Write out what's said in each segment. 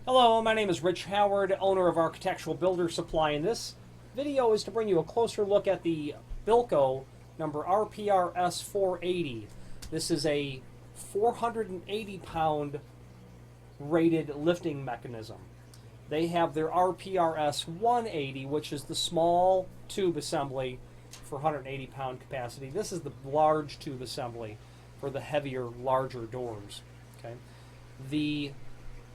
Hello, my name is Rich Howard, owner of Architectural Builder Supply, and this video is to bring you a closer look at the Bilco number RPRS480. This is a 480 pound rated lifting mechanism. They have their RPRS180, which is the small tube assembly for 180 pound capacity. This is the large tube assembly for the heavier, larger doors. Okay, the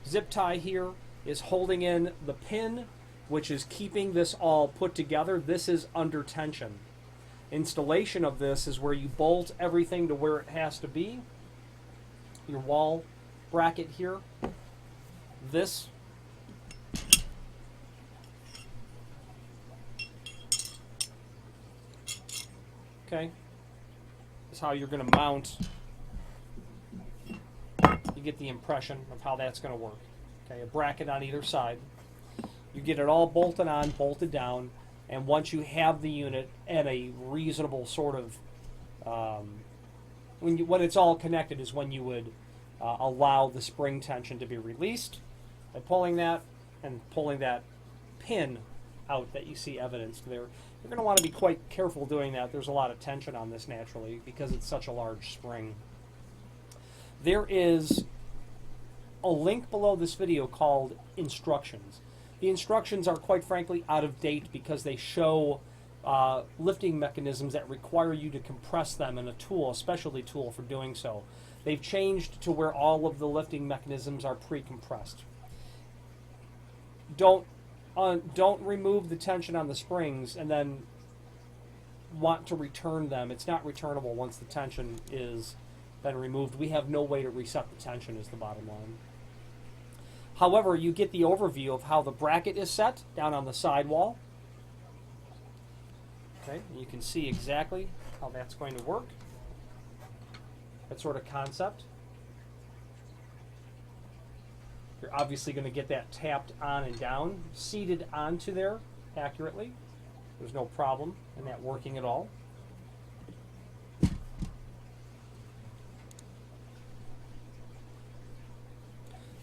zip tie here is holding in the pin, which is keeping this all put together. This is under tension. Installation of this is where you bolt everything to where it has to be. Your wall bracket here. This is how you're going to mount. You get the impression of how that's going to work. Okay, a bracket on either side. You get it all bolted on, bolted down, and once you have the unit at a reasonable sort of, when it's all connected is when you would allow the spring tension to be released by pulling that and pulling that pin out that you see evidenced there. You're going to want to be quite careful doing that. There's a lot of tension on this naturally because it's such a large spring. There is a link below this video called instructions. The instructions are quite frankly out of date because they show lifting mechanisms that require you to compress them in a tool, a specialty tool for doing so. They've changed to where all of the lifting mechanisms are pre-compressed. Don't remove the tension on the springs and then want to return them. It's not returnable once the tension is been removed. We have no way to reset the tension is the bottom line. However, you get the overview of how the bracket is set down on the sidewall. Okay, and you can see exactly how that's going to work. That sort of concept. You're obviously going to get that tapped on and down, seated onto there accurately. There's no problem in that working at all.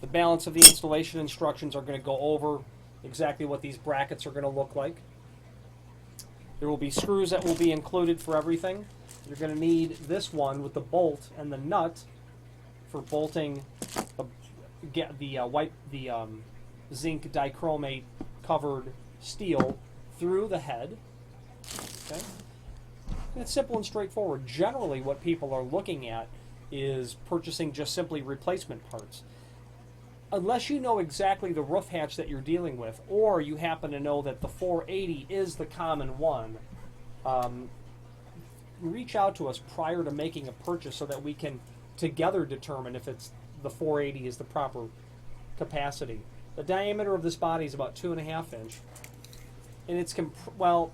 The balance of the installation instructions are going to go over exactly what these brackets are going to look like. There will be screws that will be included for everything. You're going to need this one with the bolt and the nut for bolting the zinc dichromate covered steel through the head. Okay, and it's simple and straightforward. Generally, what people are looking at is purchasing just simply replacement parts. Unless you know exactly the roof hatch that you're dealing with, or you happen to know that the 480 is the common one, reach out to us prior to making a purchase so that we can together determine if it's the 480 is the proper capacity. The diameter of this body is about 2.5 inch, and it's well,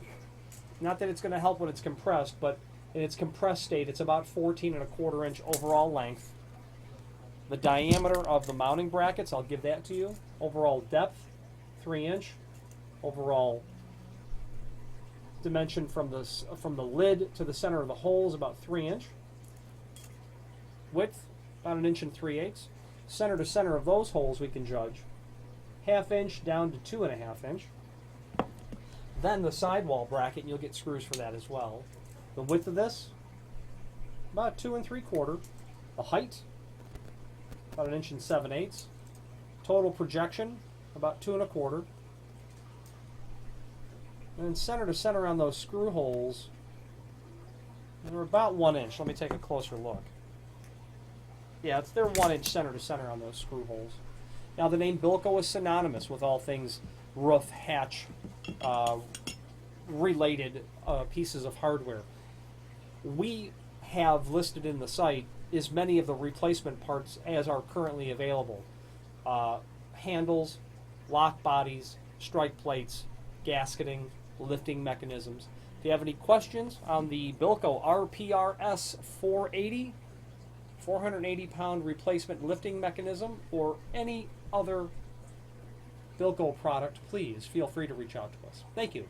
not that it's going to help when it's compressed, but in its compressed state, it's about 14.25 inch overall length. The diameter of the mounting brackets, I'll give that to you. Overall depth, 3 inch. Overall dimension from the lid to the center of the hole is about 3 inch. Width, about 1 3/8 inches. Center to center of those holes we can judge. 1/2 inch down to 2.5 inch. Then the sidewall bracket, and you'll get screws for that as well. The width of this, about 2 3/4. The height, about 1 7/8 inches. Total projection, about 2 1/4. And then center to center on those screw holes, they're about 1 inch. Let me take a closer look. Yeah, they're 1 inch center to center on those screw holes. Now the name Bilco is synonymous with all things roof hatch related pieces of hardware. We have listed in the site as many of the replacement parts as are currently available. Handles, lock bodies, strike plates, gasketing, lifting mechanisms. If you have any questions on the Bilco RPRS480, 480 pound replacement lifting mechanism, or any other Bilco product, please feel free to reach out to us. Thank you.